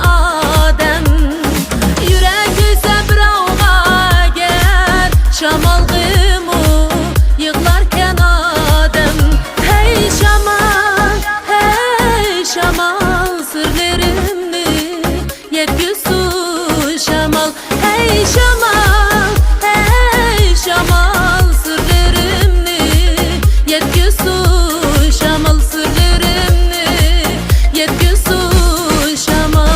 adem. Yürek ise birovga gel, şamalgımı yığlarken adem. Hey şamal, sırlarımni yetküsü şamal. Hey şamal, sırlarımni yetküsü şamal, sırlarımni yetküsü şamal.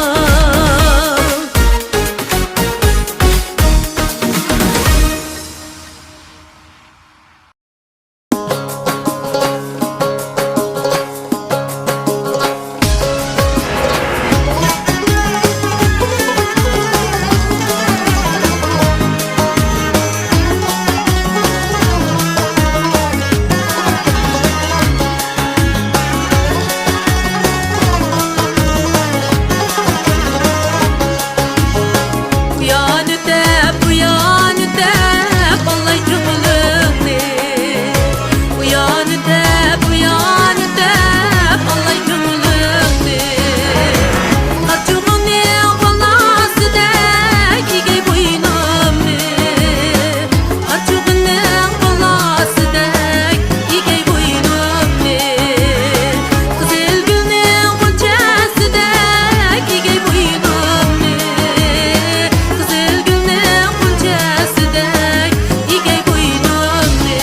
Uyan ötep, Allay cümlüğünü. Uyan ötep, Allay cümlüğünü. Kaçığını balasıdek igey boynumni. Kaçığını balasıdek igey boynumni. Kızıl gülün gülçesidek igey boynumni. Kızıl gülün gülçesidek igey boynumni.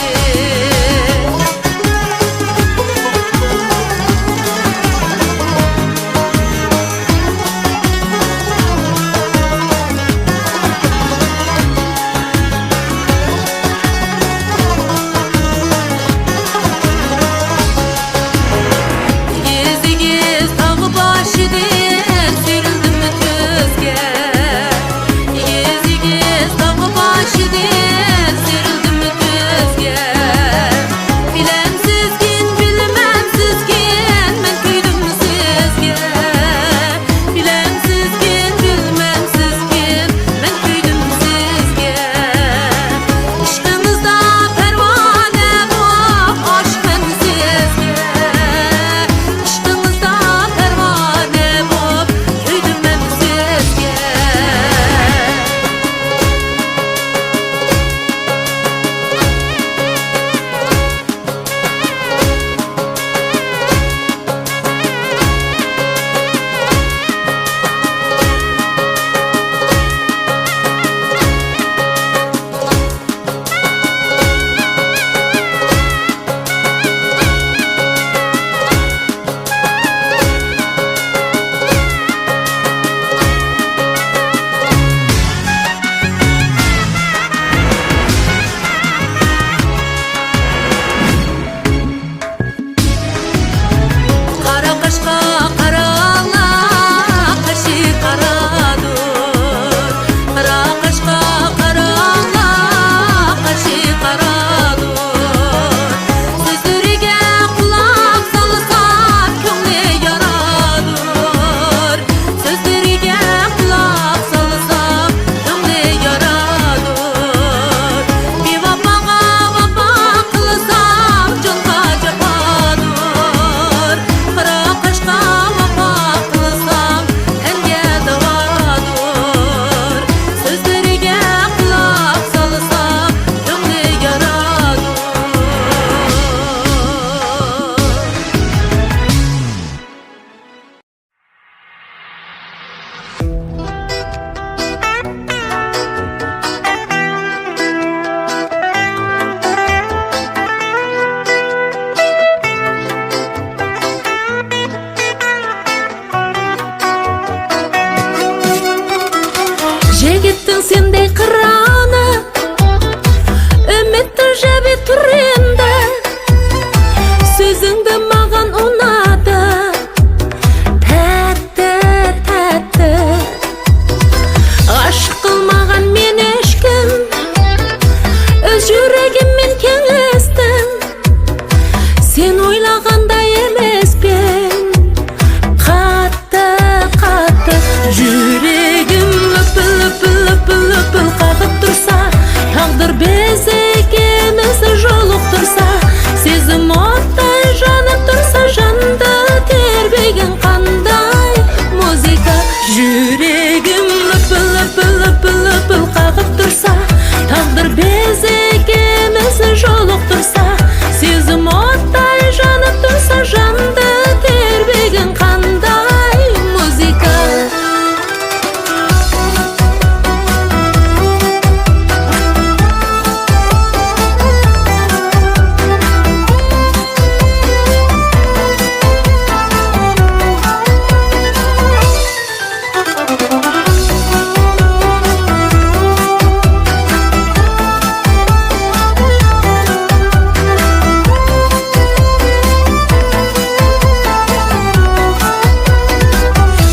Giz tağı başıdın sürüldüm mü tüzge. Giz tağı başıdın sürüldüm mü tüzge. Bilemsizkin, bilmemsizkin, men köydüm sizge. Bilemsizkin, bilmemsizkin, men köydüm sizge. İşkınızda pervane bop, aşk ben sizge. İşkınızda pervane bop, köydüm ben sizge. Kara kaşka karala, kaşı karadır. Kara kaşka karala, kaşı karadır. Sözleriga kulak salsam köngli yaradır. Sözleriga kulak salsam köngli yaradır. Bir vafaga vafa kılsam canga japadır. Kara kaşka vafa kılsam elge davadır. Sözleriga kulak salsam köngli yaradır. Жігіттің сендей қыраны, үмітті жебе тұр енді. Сөзіңді маған ұнады, тәтті, тәтті. Ғашық қылмаған мен ешкім, өз жүрегіммен кеңестім. Сен ойлағандай емеспен, қатты, қатты. Жүрегім лүпіл қағып тұрса, тағдыр біз екеуміз жолықтырса, сезім оттай жанып тұрса, жанды тербеген қандай музыка. Yüreğim löpül löpül löpül löpül qaqıp dursa, taqdir bezegimiz joluqtursa, sezim otday janib tursa, janda terbegin qanday muzika.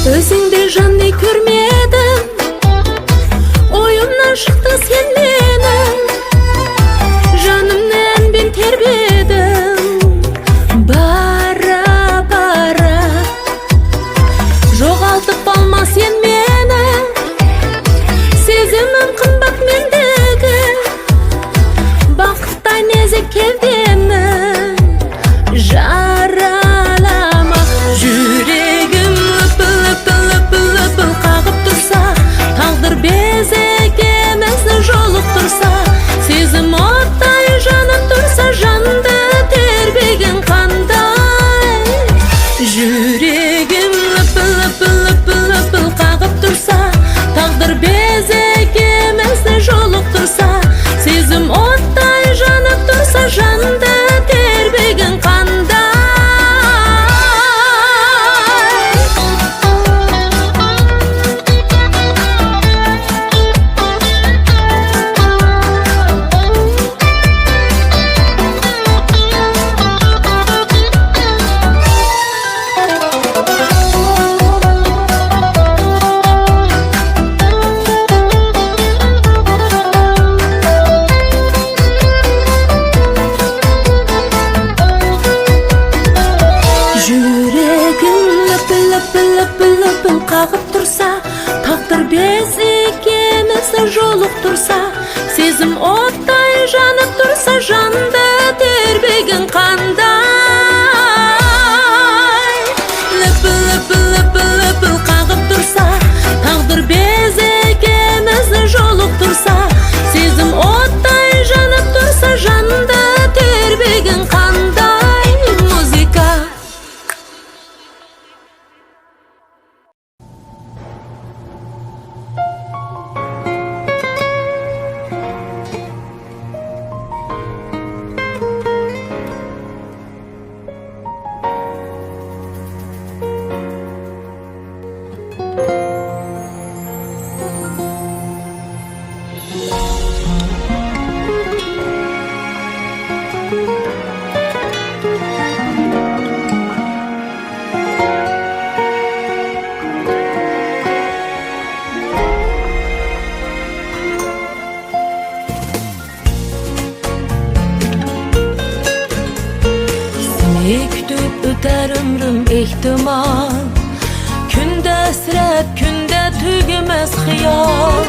Özünde janni körmedim, oyumdan çıktı sen benim, janımdan ben terbedim. Bara bara joğaltıp alma sen meni, sezimim qımbat mendeki, baqıtday nezik kevdemni jaralama. Yüreğim löpül löpül löpül löpül qaqıp tursa, taqdir bezegimizni joluqtursa, sezim otday janib tursa, janda terbegin qanday. Yüreğim löpül löpül löpül löpül qaqıp tursa, taqdir bezegimizni joluqtursa, sezim otday janib tursa, janda terbegin qanday. Yüreğim löpül löpül löpül löpül qaqıp tursa, taqdir bezegimizni joluqtursa, sezim otday janib tursa, janda terbegin qanday. Löpül löpül löpül löpül qaqıp tursa, taqdir bezegimizni joluqtursa, sezim otday janib tursa, janda terbegin qanday muzika. Seni kütüp öter ömrüm ihtimal, günde hasret, günde tügümez xiyal.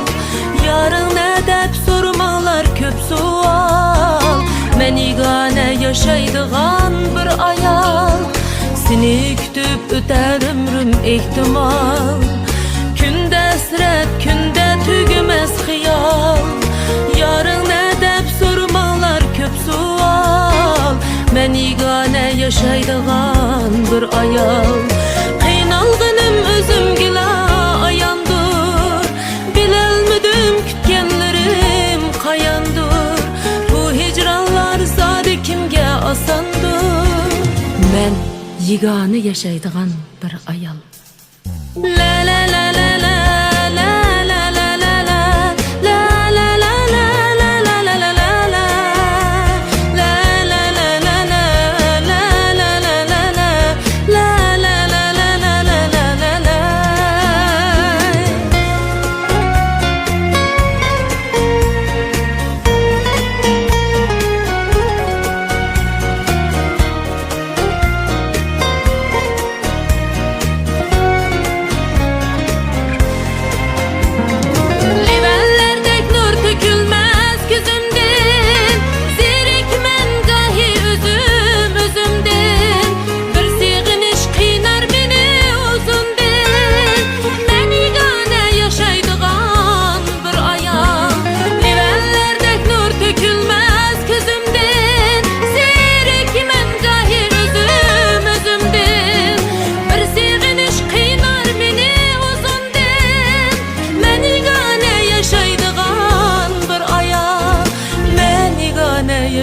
Yarın ne dep sormalar köp sual, men yegane yaşaydıgan bir ayal. Seni kütüp öter ömrüm ihtimal, günde hasret, günde tügümez xiyal. Yarın ne dep sormalar köp sual, men yegane yaşaydıgan bir ayal. Qiynalgınım özümgila ayandır, bilelmedim kütkenlerim qayandır. Bu hicranlar zade kimge asandır, men yegane yaşaydıgan bir ayal. La la la la la la la la la la la la la la la la la la la la.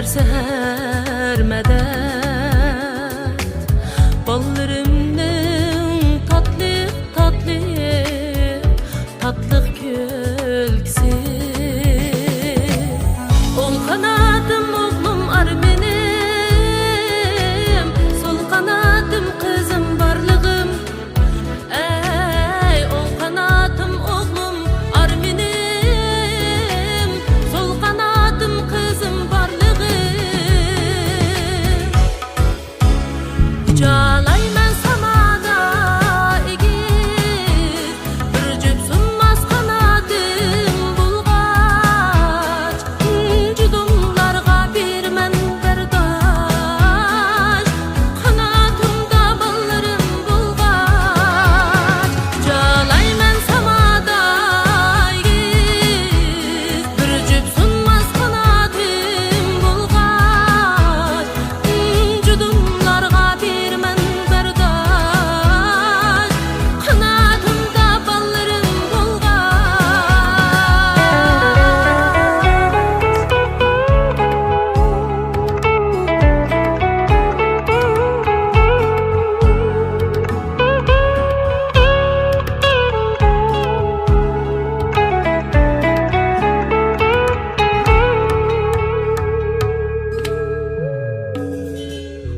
her seher medet. Ballarımның tatlı tatlı tatlı külkisi. Ol kanadım oğlum ar benim, sol kanadım kızım barlığım. Ey ol kanadım oğlum ar benim, sol kanadım kızım barlığım. Calay men samada igir, bir cüp sunmaz kanadım bulgaç. Cudumlarga birmen berdaş, kanatımda ballarım bulgaç. Calay men samada igir, bir cüp sunmaz kanadım bulgaç. Cudumlarga birmen berdaş, kanatımda ballarım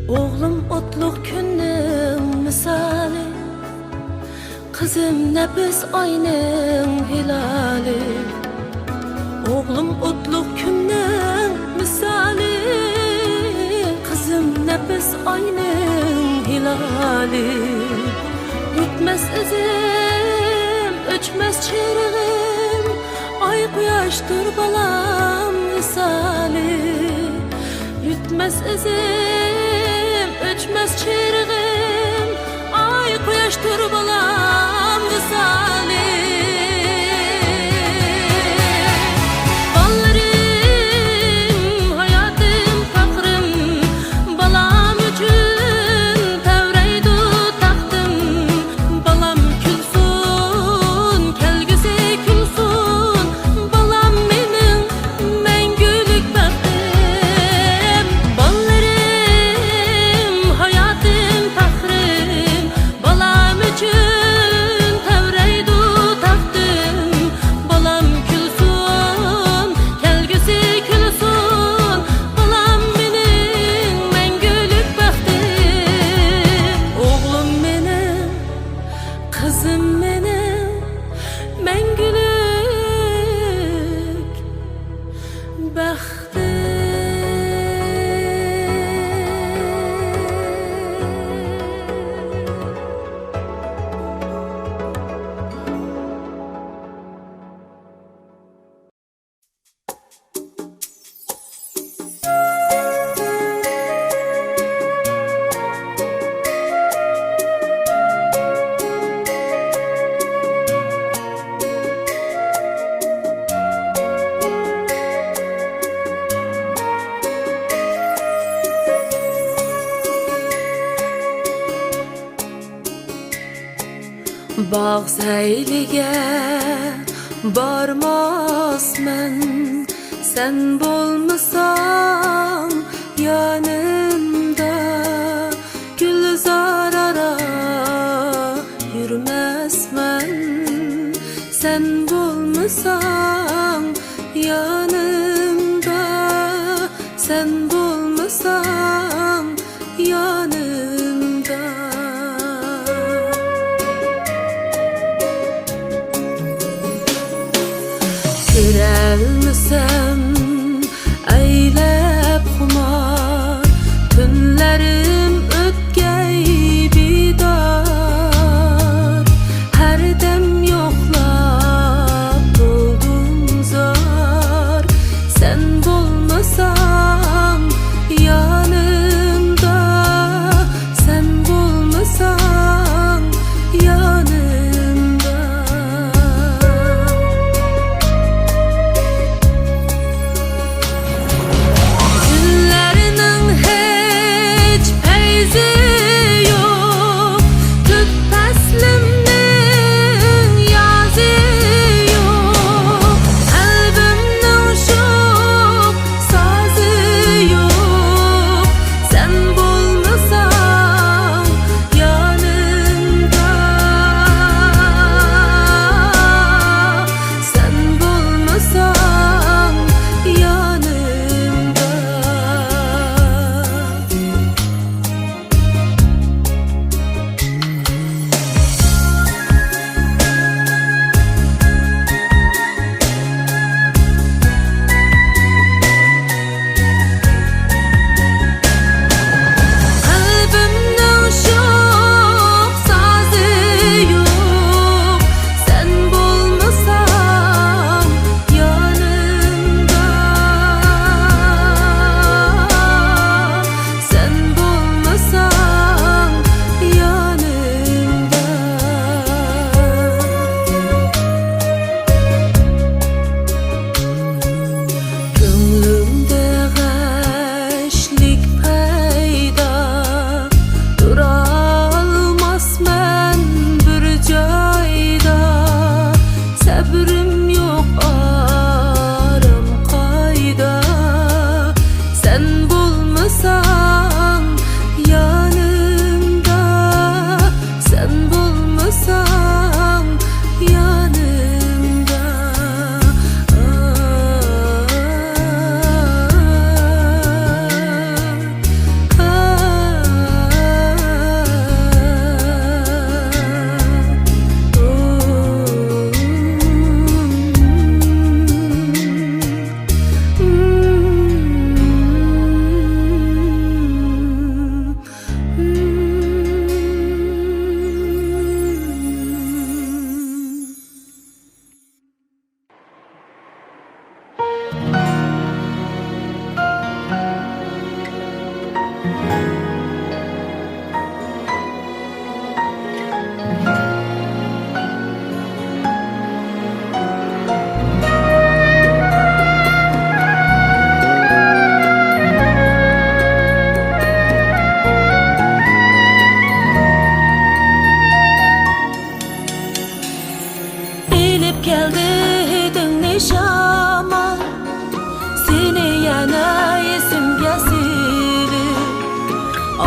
Oğlum otluk günün misali, kızım nefis ayının hilali. Oğlum otluk günün misali, kızım nefis ayının hilali. Yutmez izim, öçmez çırağım, ay kuyaştır balam misali. Yutmez izim, öçmez çırağım, ay kuyaştır balam misali. Ballarım, hayatım, fakrım, balam üçün tevreydu taktım. Balam külsün, kelgüsi külsün, balam benim mengülük bəxtim. Ballarım, hayatım, fakrım, balam üçün tevreydu taktım. Balam külsün, kelgüsi külsün, balam benim mengülük bəxtim. Oğlum benim, kızım benim mengülük bəxtim. Bağ seyliге barmasmen, sen bolmasan yanımda. Gülzar ara yürümesmen, sen bolmasan yanımda. Sen bolmasan yanımda. Sürelmesem eylep kumar, günlerim ötgey bidar. Her dem yoklap buldum zar, sen bolmasan yanımda. Sen bolmasan yanımda.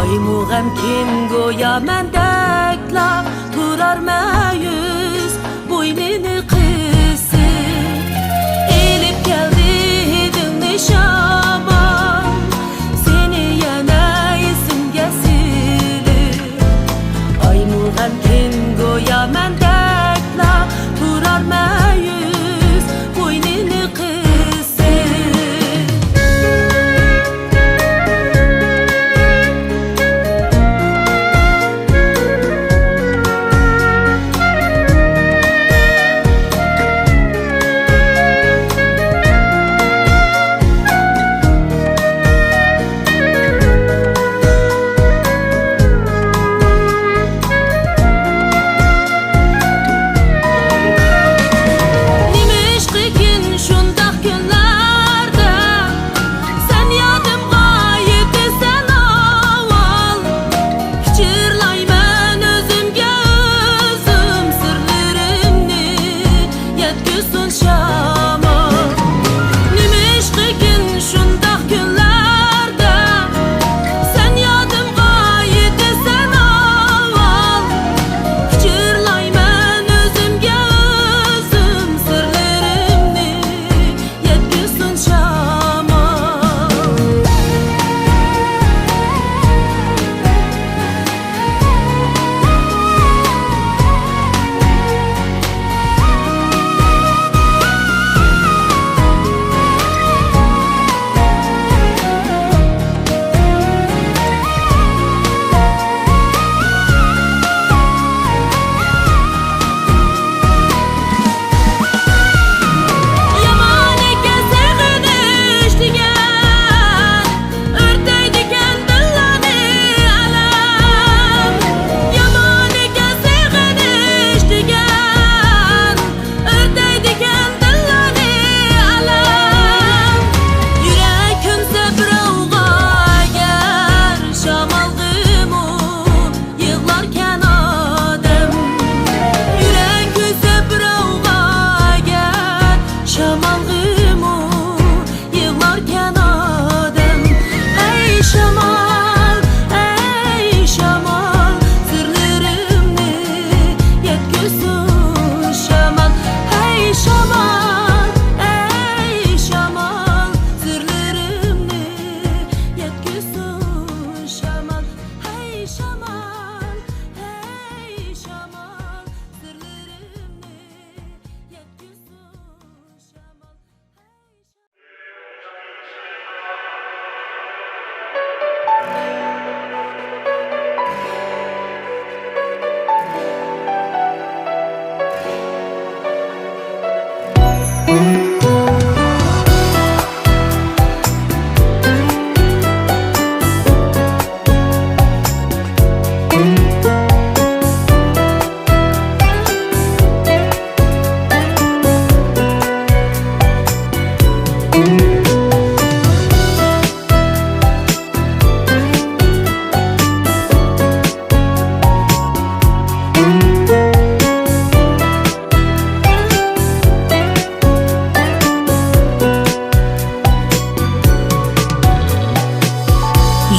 Aymu g'amkin go'yo mendekla turar ma'yus bo'ynini qisib elib keldi hidimni shamol seni yana esimga silib Aymu g'amkin go'yo mendekla turar ma'yus bo'ynini qisib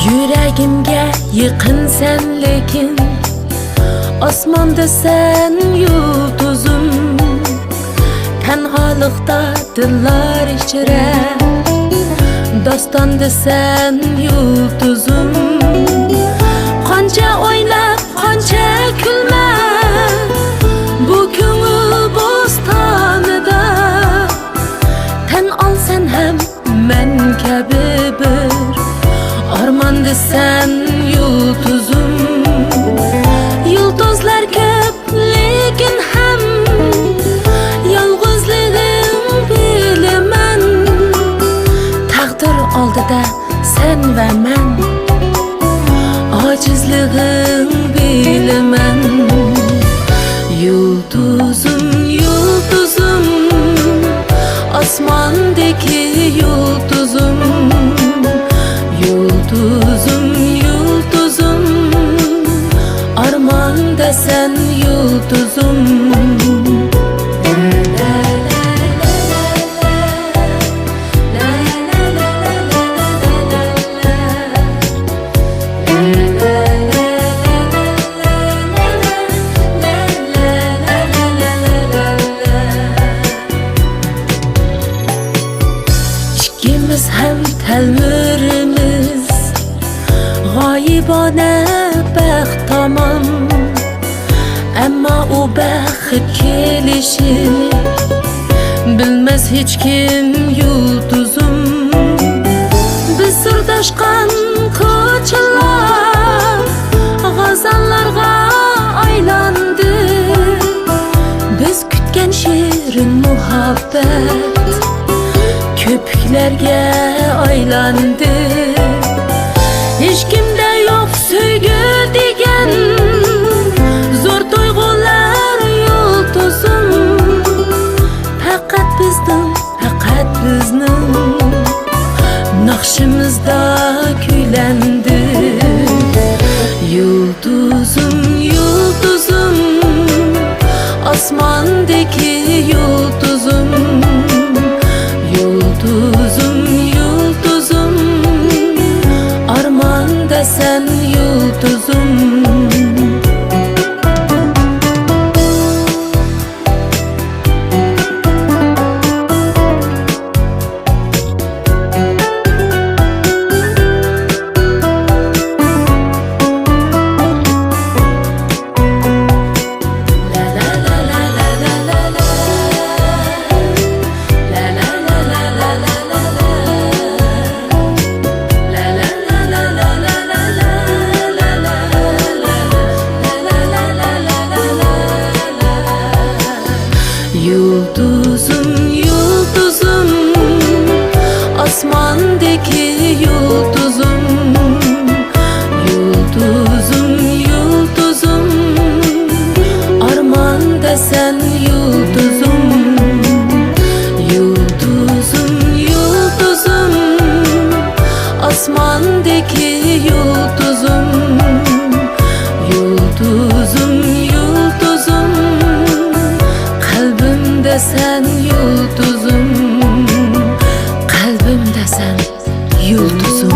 Yüreğimge yıkın sen lekin Osmonda sen yulduzum Tenhalıkta dillar içire Dostonda sen yulduzum Qancha oynab, qancha kulmab Bu ko'ngil bo'stonida Tan olsan ham men kabi bir Armanda sen yulduzum Yulduzlar ko'p lekin ham Yolg'izligim bilaman Taqdir oldida sen va men Ojizligim divane baxt tamam. Amma o baxt kelishini bilmez hiç kim yulduzum. Biz sırdaşkan koçalar gazallarga aylandı. Biz kütken şirin muhabbet köpüklerge aylandı. Hiç kimde yok söygü degen zor duygular yulduzum. Fakat bizning naqshimizda kuylendi. Yulduzum, yulduzum, osmondagi yulduzum. Yulduzum, yulduzum, armonda sen yulduzum. Yulduzum, yulduzum, osmondagi yulduzum. Yulduzum, yulduzum, armonda sen yulduzum. Yulduzum, yulduzum, osmondagi yulduzum. Yulduzum, yulduzum, kalbimde sen yulduzum. Kalbimde sen yulduzum.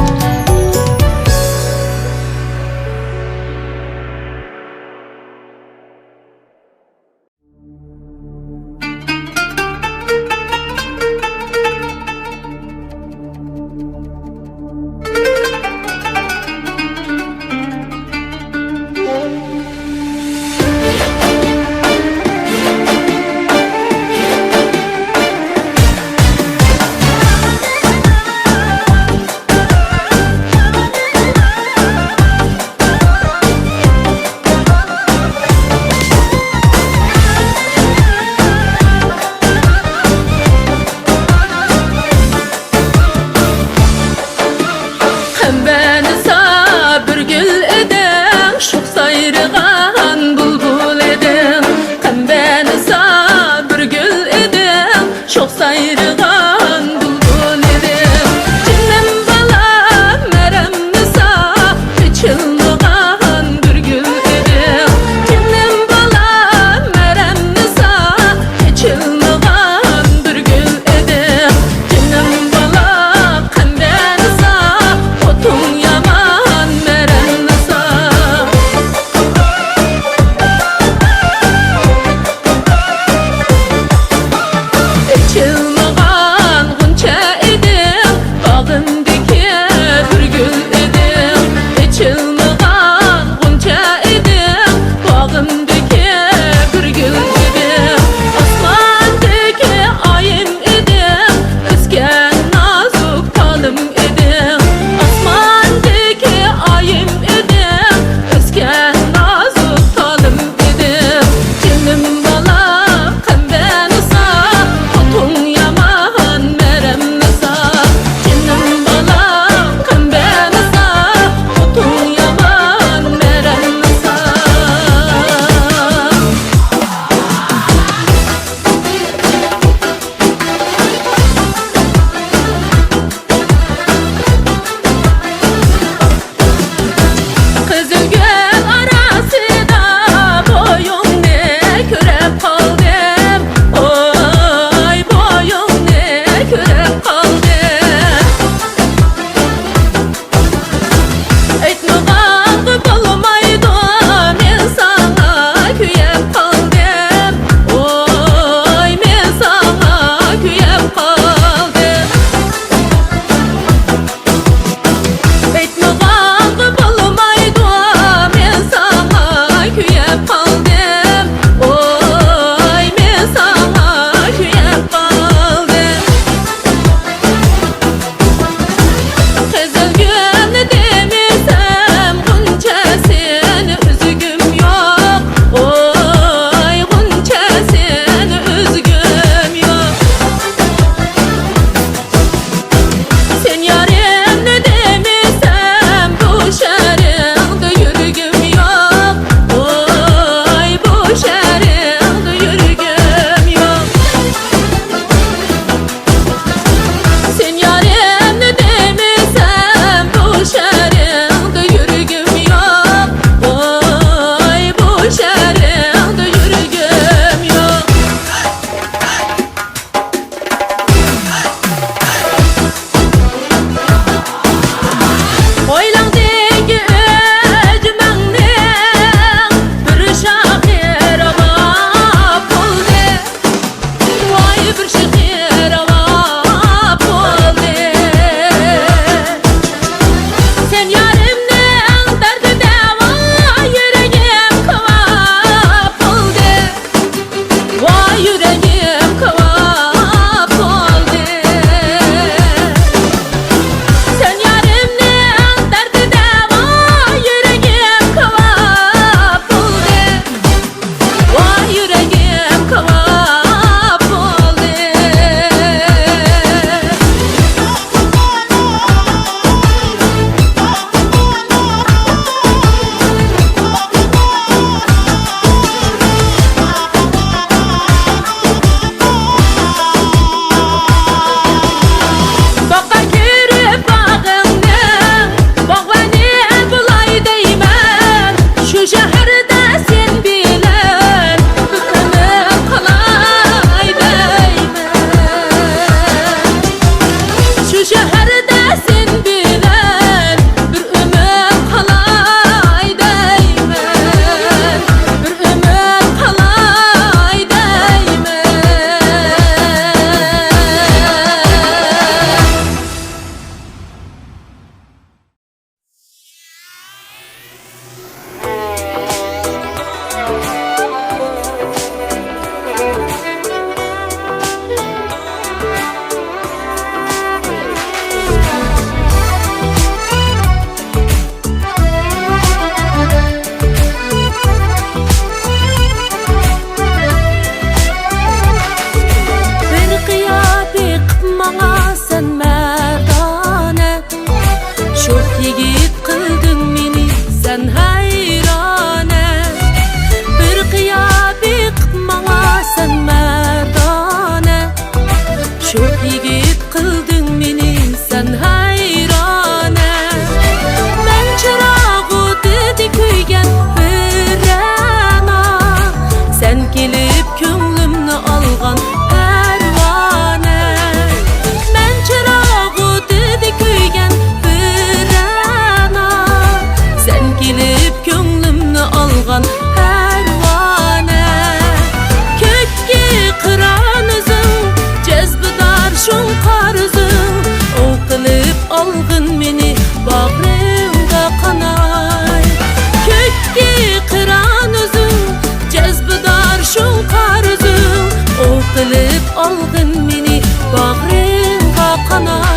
kelip könglimni algan pervane. Men çırağı dedi kuygen bir ana, sen kelip könglimni algan pervane. Kökki kıran üzüm, cezbidar şunqar üzüm, o kılıp algın meni bağrımda kanay. Kökki kıran üzüm, cezbidar şunqar üzüm, o kılıp algın meni bağrımda kanay.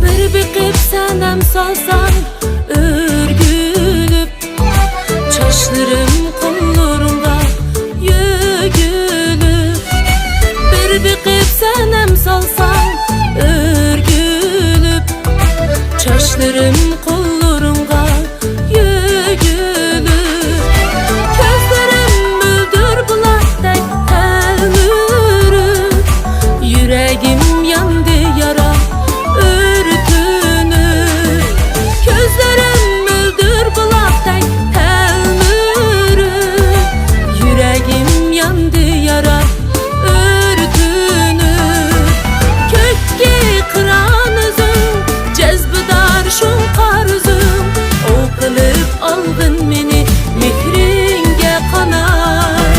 Bir bikip senem salsan örgülüp, çaşlarım kollarımda yügülüp. Bir bikip senem salsan örgülüp, çaşlarım kollarımda yügülüp. Gözlerim müldür bulattek telmürüp, yüreğim yandı yara örtünüp. Gözlerim müldür bulattek telmürüp, yüreğim yandı yara örtünüp. Kökki kıran üzüm, cezbidar şunqar üzüm, o kılıp algın meni mehringe kanay.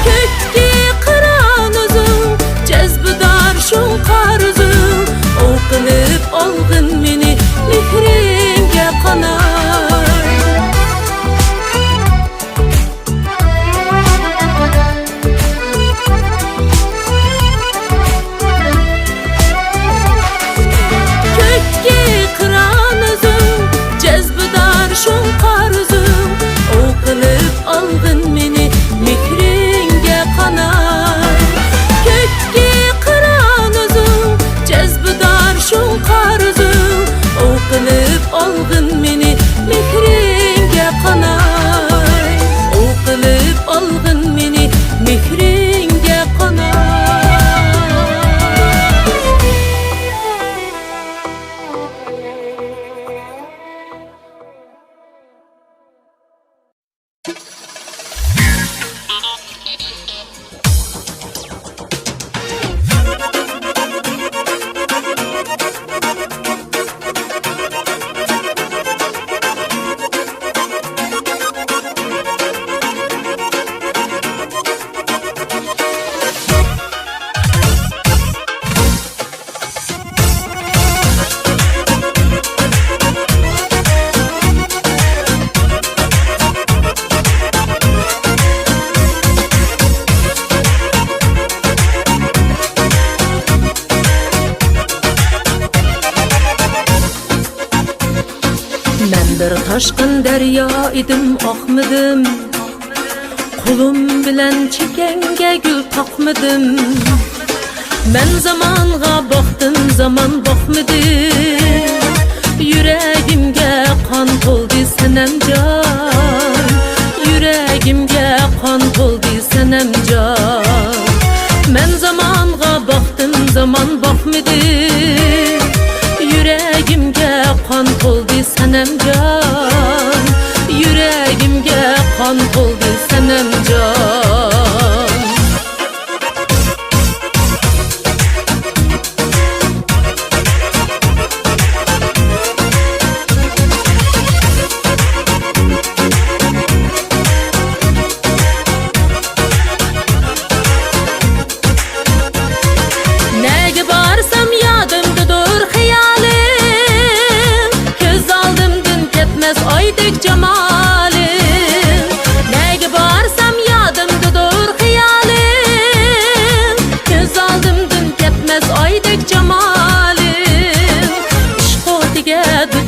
Kökki kıran üzüm, cezbidar şunqar üzüm, o kılıp algın meni mehringe kanay. Kökki kıran üzüm, cezbidar şunqar üzüm, o kılıp algın meni mehringe kanay. Kökki kıran üzüm, cezbidar şunqar üzüm, o kılıp algın meni mehringe kanay. O kılıp algın meni mehringe kanay. Ben bir taşkın derya idim akmıdım, kulum bilen çekenge gül takmıdım. Ben zamanğa baktım, zaman bakmadı. Yüreğimge kan toldu senem can, yüreğimge kan toldu senem can. Ben zamanğa baktım, zaman bakmadı. Yüreğimge kan toldu senem can, yüreğimge kan toldu senem can.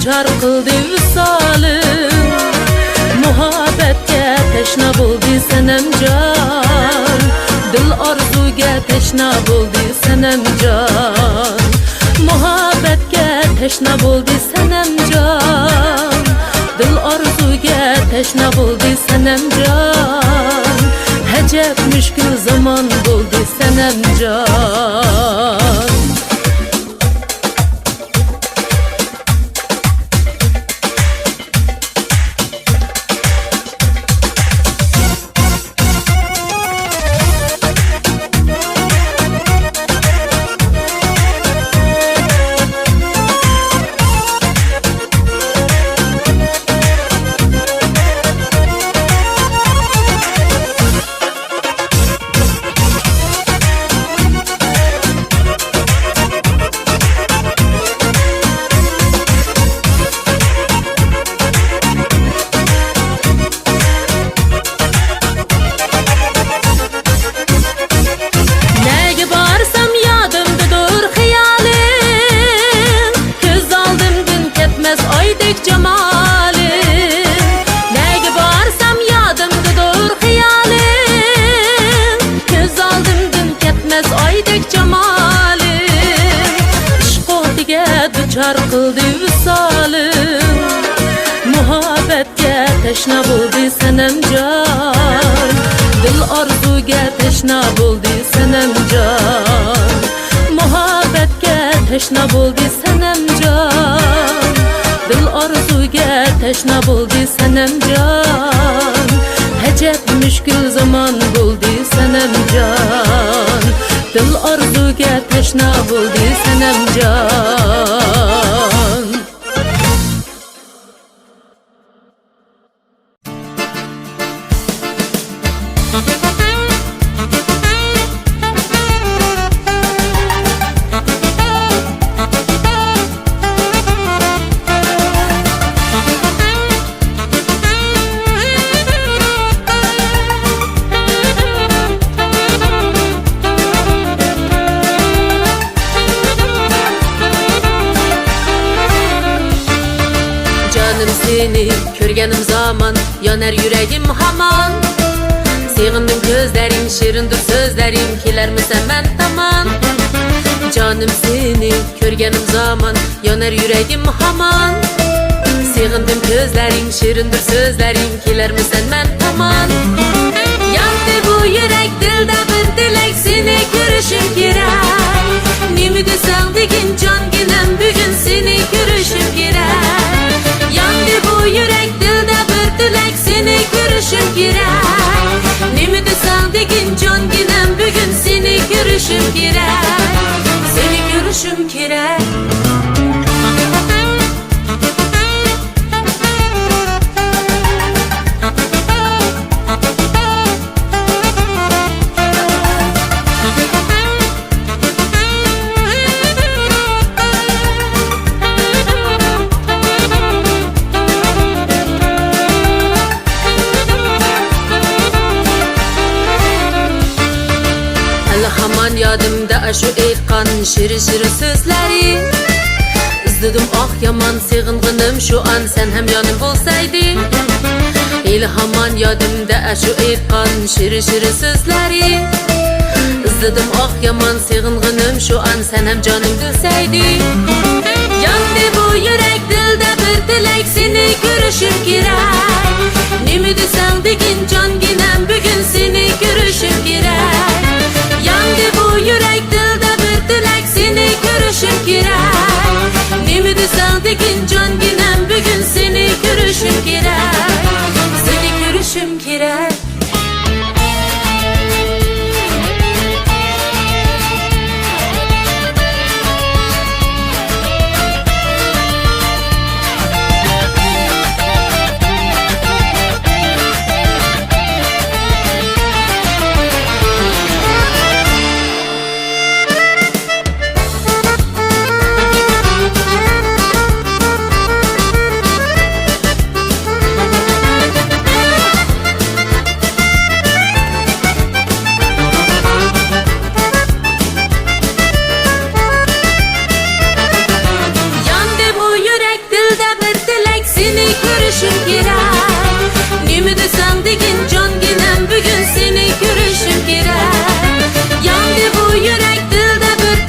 duchor qildi visolim, muhabbatga tashna bo'ldi sanamjon, dil orzuga tashna bo'ldi sanamjon, muhabbatga tashna bo'ldi sanamjon, dil orzuga tashna bo'ldi sanamjon, ajab mushkul zamon bo'ldi sanamjon. Duchor qildi visolim, muhabbatga tashna bo'ldi sanamjon, dil orzuga tashna bo'ldi sanamjon, muhabbatga tashna bo'ldi sanamjon, dil orzuga tashna bo'ldi sanamjon, ajab mushkul zamon bo'ldi sanamjon, dil orzuga tashna bo'ldi sanamjon. Seni ko'rganim zaman yonar yuragim hamon, sevgindim ko'zlaring, shirindir so'zlaring, kelarmisan men tomon. Jonim seni ko'rganim zaman yonar yuragim hamon, sevgindim ko'zlaring, shirindir so'zlaring, kelarmisan men tomon. Yondi bu yurak, dilda bir tilak, seni ko'rishim kerak. Nima desang degin jonginam, bugun seni ko'rishim kerak. Yondi bu yurak, dilda bir tilak, seni ko'rishim kerak. Nima desang degin jonginam, bugun seni ko'rishim kerak. Seni ko'rishim kerak. Hamon yodimda shu aytgan shirin so'zlaring, izladim oh yomon seg'ing'inim shu an sen ham yonim bo'lsayding. Hamon yodimda shu aytgan shirin so'zlaring, izladim oh yomon seg'ing'inim shu an sen ham jonim bo'lsayding. Yondi bu yurak, dilda bir tilak, seni ko'rishim kerak. Nima desang degin jonginam, bugun seni ko'rishim kerak. Yondi bu yurak, dilda bir tilak, seni ko'rishim kerak. Nima desang degin jonginam, bugun seni ko'rishim kerak. Seni ko'rishim kerak.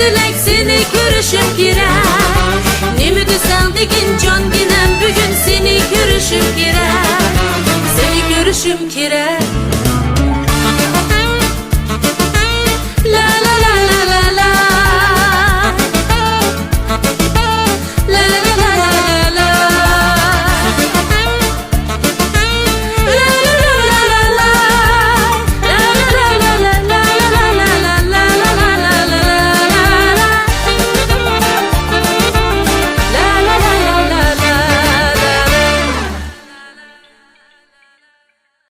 felek seni görüşüm gerek. Nemi desen degin can ginem bugün seni görüşüm gerek. Seni görüşüm gerek.